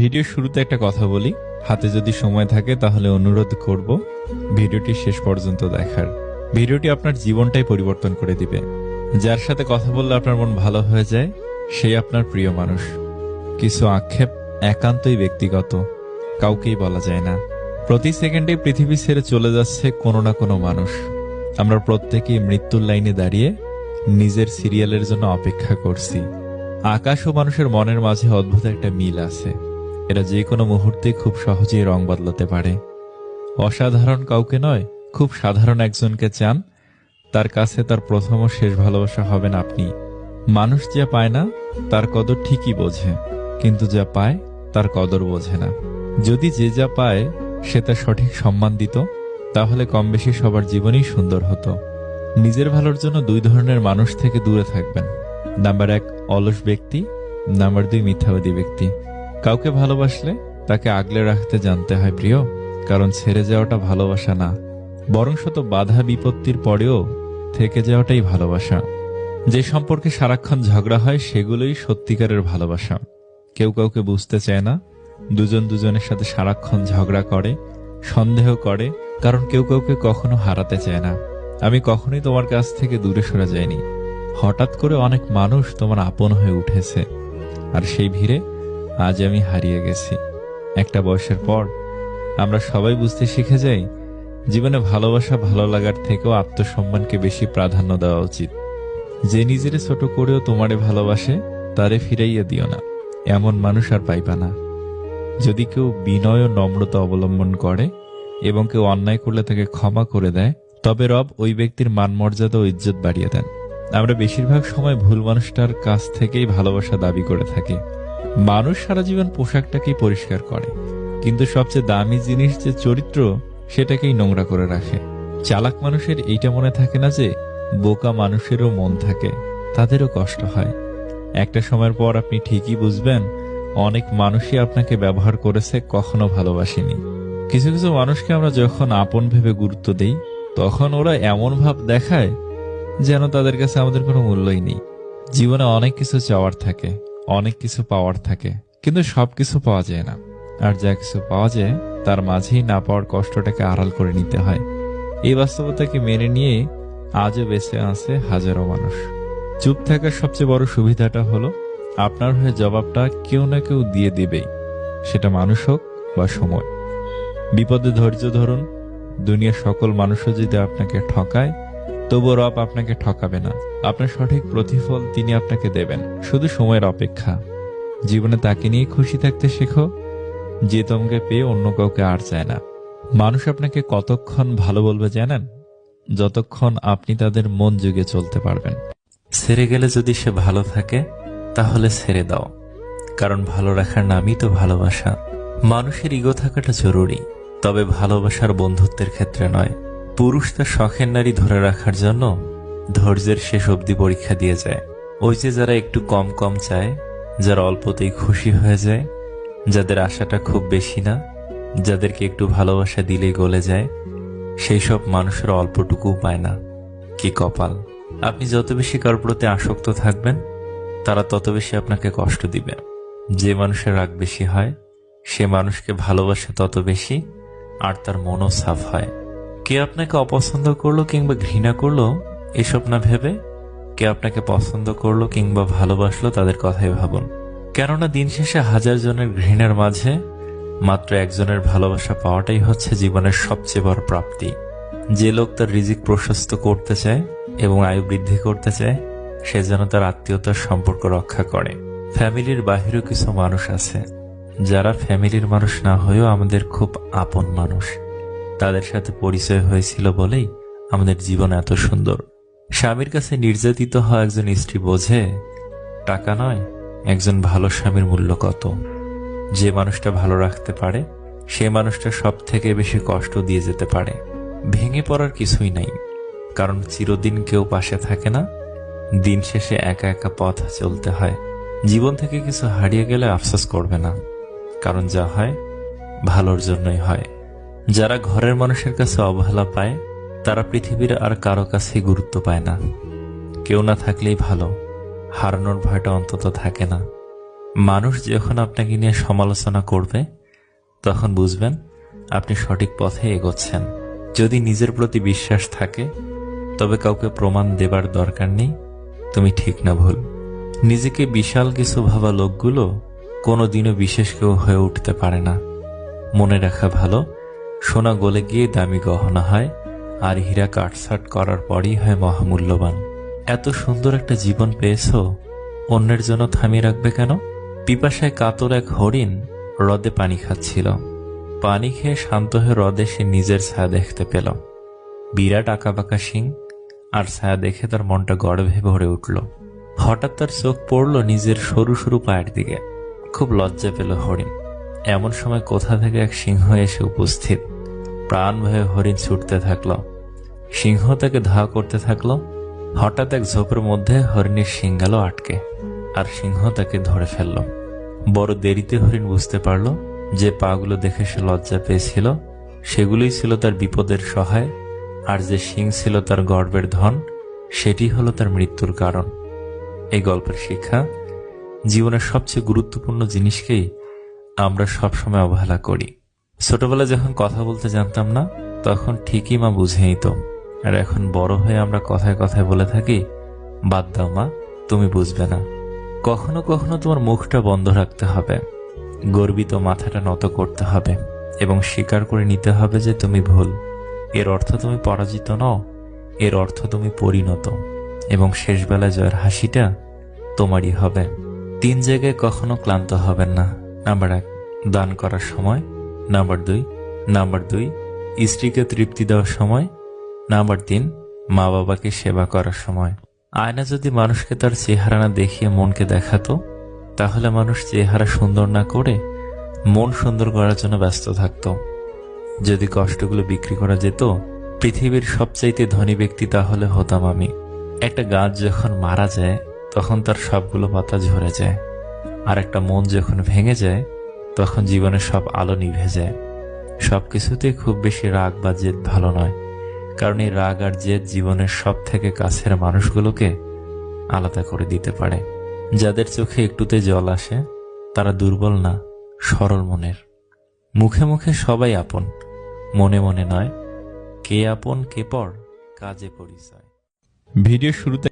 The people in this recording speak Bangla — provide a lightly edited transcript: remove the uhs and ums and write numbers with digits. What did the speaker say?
ভিডিওর শুরুতে একটা কথা বলি, হাতে যদি সময় থাকে তাহলে অনুরোধ করব ভিডিওটি শেষ পর্যন্ত দেখার। ভিডিওটি আপনার জীবনটাই পরিবর্তন করে দিবে। যার সাথে কথা বললে আপনার মন ভালো হয়ে যায় সেই আপনার প্রিয় মানুষ। কিছু আক্ষেপ একান্তই ব্যক্তিগত, কাউকেই বলা যায় না। প্রতি সেকেন্ডে পৃথিবী ছেড়ে চলে যাচ্ছে কোনো না কোনো মানুষ। আমরা প্রত্যেকেই মৃত্যুর লাইনে দাঁড়িয়ে নিজের সিরিয়ালের জন্য অপেক্ষা করছি। আকাশ ও মানুষের মনের মাঝে অদ্ভুত একটা মিল আছে। এরা যে কোনো মুহূর্তে খুব সহজেই রং বদলাতে পারে। অসাধারণ কাউকে নয়, খুব সাধারণ একজনকে চান, তার কাছে তার প্রথম ও শেষ ভালোবাসা হবেন আপনি। মানুষ যা পায় না তার কদর ঠিকই বোঝে, কিন্তু যা পায় তার কদর বোঝে না। যদি যে যা পায় সে তার সঠিক সম্মান দিত, তাহলে কম বেশি সবার জীবনই সুন্দর হতো। নিজের ভালোর জন্য দুই ধরনের মানুষ থেকে দূরে থাকবেন। নাম্বার 1 অলস ব্যক্তি, নাম্বার 2 মিথ্যাবাদী ব্যক্তি। কাউকে ভালোবাসলে তাকে আগলে রাখতে জানতে হয় প্রিয়, কারণ ছেড়ে যাওয়াটা ভালোবাসা না, বরং শত বাধা বিপত্তির পরেও থেকে যাওয়াটাই ভালোবাসা। যে সম্পর্কে সারাক্ষণ ঝগড়া হয় সেগুলোই সত্যিকারের ভালোবাসা। কেউ কাউকে বুঝতে চায় না, দুজন দুজনের সাথে সারাক্ষণ ঝগড়া করে, সন্দেহ করে, কারণ কেউ কাউকে কখনো হারাতে চায় না। আমি কখনোই তোমার কাছ থেকে দূরে সরে যাইনি। হঠাৎ করে অনেক মানুষ তোমার আপন হয়ে উঠেছে, আর সেই ভিড়ে আজ আমি হারিয়ে গেছি। একটা বয়সের পর আমরা সবাই বুঝতে শিখে যাই, জীবনে ভালোবাসা ভালো লাগার থেকেও আত্মসম্মানকে বেশি প্রাধান্য দেওয়া উচিত। যে নিজেরে ছোট করেও তোমারে ভালোবাসে তারে ফিরাইয়া দিও না, এমন মানুষ আর পাইবা না। যদি কেউ বিনয় ও নম্রতা অবলম্বন করে এবং কেউ অন্যায় করলে তাকে ক্ষমা করে দেয়, তবে রব ওই ব্যক্তির মান মর্যাদা ও ইজ্জত বাড়িয়ে দেন। আমরা বেশিরভাগ সময় ভুল মানুষটার কাছ থেকেই ভালোবাসা দাবি করে থাকি। মানুষ সারা জীবন পোশাকটাকেই পরিষ্কার করে, কিন্তু সবচেয়ে দামি জিনিস যে চরিত্র সেটাকেই নোংরা করে রাখে। চালাক মানুষের এইটা মনে থাকে না যে বোকা মানুষেরও মন থাকে, তাদেরও কষ্ট হয়। একটা সময়ের পর আপনি ঠিকই বুঝবেন অনেক মানুষই আপনাকে ব্যবহার করেছে, কখনো ভালোবাসেনি। কিছু কিছু মানুষকে আমরা যখন আপন ভেবে গুরুত্ব দেই, তখন ওরা এমন ভাব দেখায় যেন তাদের কাছে আমাদের কোনো মূল্যই নেই। জীবনে অনেক কিছু চাওয়ার থাকে, অনেক কিছু পাওয়ার থাকে, কিন্তু সবকিছু পাওয়া যায় না। আর যা কিছু পাওয়া যায় তার মাঝেই না পাওয়ার কষ্টটাকে আড়াল করে নিতে হয়। এই বাস্তবতাকে মেনে নিয়ে আজও বেঁচে আছে হাজারো মানুষ। চুপ থাকার সবচেয়ে বড় সুবিধাটা হলো আপনার হয়ে জবাবটা কেউ না কেউ দিয়ে দিবেই, সেটা মানুষ হোক বা সময়। বিপদে ধৈর্য ধরুন। দুনিয়ার সকল মানুষও যদি আপনাকে ঠকায়, তবুও রব আপনাকে ঠকাবে না। আপনার সঠিক প্রতিফল তিনি আপনাকে দেবেন, শুধু সময়ের অপেক্ষা। জীবনে তাকে নিয়ে খুশি থাকতে শেখো যে তোমাকে পেয়ে অন্য কাউকে আর চায় না। মানুষ আপনাকে কতক্ষণ ভালো বলবে জানেন? যতক্ষণ আপনি তাদের মন জুগে চলতে পারবেন। ছেড়ে গেলে যদি সে ভালো থাকে তাহলে ছেড়ে দাও, কারণ ভালো রাখার নামই তো ভালোবাসা। মানুষের ইগো থাকাটা জরুরি, তবে ভালোবাসার বন্ধুত্বের ক্ষেত্রে নয়। পুরুষ তার শখের নারী ধরে রাখার জন্য ধৈর্যের শেষ অবধি পরীক্ষা দিয়ে যায়। ওই যে যারা একটু কম কম চায়, যারা অল্পতেই খুশি হয়ে যায়, যাদের আশাটা খুব বেশি না, যাদেরকে একটু ভালোবাসা দিলেই গলে যায়, সেই সব মানুষের অল্পটুকুও পায় না। কি কপাল! আপনি যত বেশি কারোর প্রতি আসক্ত থাকবেন, তারা তত বেশি আপনাকে কষ্ট দিবে। যে মানুষের রাগ বেশি হয় সে মানুষকে ভালোবাসে তত বেশি, আর তার মনও সাফ হয়। কে আপনাকে অপছন্দ করলো কিংবা ঘৃণা করলো এসব না ভেবে, কে আপনাকে পছন্দ করলো কিংবা ভালোবাসলো তাদের কথাই ভাবুন। কেননা দিন শেষে হাজার জনের ঘৃণার মাঝে মাত্র একজনের ভালোবাসা পাওয়াটাই হচ্ছে জীবনের সবচেয়ে বড় প্রাপ্তি। যে লোক তার রিজিক প্রশস্ত করতে চায় এবং আয়ু বৃদ্ধি করতে চায়, সে যেন তার আত্মীয়তার সম্পর্ক রক্ষা করে। ফ্যামিলির বাহিরেও কিছু মানুষ আছে যারা ফ্যামিলির মানুষ না হয়েও আমাদের খুব আপন মানুষ। তাদের সাথে পরিচয় হয়েছিল বলেই আমাদের জীবন এত সুন্দর। স্বামীর কাছে নির্যাতিত হওয়া একজন স্ত্রী বোঝে টাকা নয়, একজন ভালো স্বামীর মূল্য কত। যে মানুষটা ভালো রাখতে পারে সে মানুষটা সব থেকে বেশি কষ্ট দিয়ে যেতে পারে। ভেঙে পড়ার কিছুই নাই, কারণ চিরদিন কেউ পাশে থাকে না। দিন শেষে একা একা পথ চলতে হয়। জীবন থেকে কিছু হারিয়ে গেলে আফসোস করবে না, কারণ যা হয় ভালোর জন্যই হয়। যারা ঘরের মানুষের কাছে অবহেলা পায়, তারা পৃথিবীর আর কারো কাছেই গুরুত্ব পায় না। কেউ না থাকলেই ভালো, হারানোর ভয়টা অন্তত থাকে না। মানুষ যখন আপনাকে নিয়ে সমালোচনা করবে তখন বুঝবেন আপনি সঠিক পথে এগোচ্ছেন। যদি নিজের প্রতি বিশ্বাস থাকে তবে কাউকে প্রমাণ দেবার দরকার নেই তুমি ঠিক না ভুল। নিজেকে বিশাল কিছু ভাবা লোকগুলো কোনোদিনও বিশেষ কেউ হয়ে উঠতে পারে না। মনে রাখা ভালো, সোনা গলে গিয়ে দামি গহনা হয়, আর হীরা কাটছাট করার পরই হয় মহামূল্যবান। এত সুন্দর একটা জীবন পেয়েছ, অন্যের জন্য থামিয়ে রাখবে কেন? পিপাসায় কাতর এক হরিণ হ্রদে পানি খাচ্ছিল। পানি খেয়ে শান্ত হয়ে হ্রদে সে নিজের ছায়া দেখতে পেল। বিরাট আঁকাবাঁকা শিং, আর ছায়া দেখে তার মনটা গর্বে ভরে উঠল। হঠাৎ তার চোখ পড়ল নিজের সরু সরু পায়ের দিকে। খুব লজ্জা পেল হরিণ। এমন সময় কোথা থেকে এক সিংহ এসে উপস্থিত। প্রাণ ভয়ে হরিণ ছুটতে থাকল। সিংহ তাকে ধাওয়া করতে থাকলো। হঠাৎ এক ঝোপের মধ্যে হরিণের শিং গেল আটকে, আর সিংহ তাকে ধরে ফেলল। বড় দেরিতে হরিণ বুঝতে পারল যে পাগুলো দেখে সে লজ্জা পেয়েছিল সেগুলোই ছিল তার বিপদের সহায়, আর যে শিং ছিল তার গর্বের ধন সেটি হলো তার মৃত্যুর কারণ। এই গল্পের শিক্ষা, জীবনের সবচেয়ে গুরুত্বপূর্ণ জিনিসকেই আমরা সবসময় অবহেলা করি। ছোটবেলায় যখন কথা বলতে জানতাম না তখন ঠিকই মা বুঝে নিত, আর এখন বড় হয়ে আমরা কথায় কথায় বলে থাকি, বাদ দাও মা, তুমি বুঝবে না। কখনো কখনো তোমার মুখটা বন্ধ রাখতে হবে, গর্বিত মাথাটা নত করতে হবে এবং স্বীকার করে নিতে হবে যে তুমি ভুল। এর অর্থ তুমি পরাজিত নও, এর অর্থ তুমি পরিণত, এবং শেষবেলায় জয়ের হাসিটা তোমারই হবে। 3 জায়গায় কখনো ক্লান্ত হবেন না। নাম্বার 1, দান করার সময়। নাম্বার 2, স্ত্রীকে তৃপ্তি দেওয়ার সময়। নাম্বার 3, মা বাবাকে সেবা করার সময়। আয়না যদি মানুষকে তার চেহারা না দেখিয়ে মনকে দেখাতো, তাহলে মানুষ চেহারা সুন্দর না করে মন সুন্দর করার জন্য ব্যস্ত থাকত। যদি কষ্টগুলো বিক্রি করা যেত, পৃথিবীর সবচাইতে ধনী ব্যক্তি তাহলে হতাম আমি। একটা গাছ যখন মারা যায় তখন তার সবগুলো পাতা ঝরে যায়, আর একটা মন যখন ভেঙে যায় তখন জীবনের সব আলো নিভে যায়। সবকিছুতেই খুব বেশি রাগ বা জেদ ভালো নয়, কারণ এই রাগ আর জেদ জীবনের সব থেকে কাছের মানুষগুলোকে আলাদা করে দিতে পারে। যাদের চোখে একটুতে জল আসে তারা দুর্বল না, সরল মনের। মুখে মুখে সবাই আপন, মনে মনে নয়। কে আপন কে পর, কাজে পরিচয়। ভিডিও শুরুতে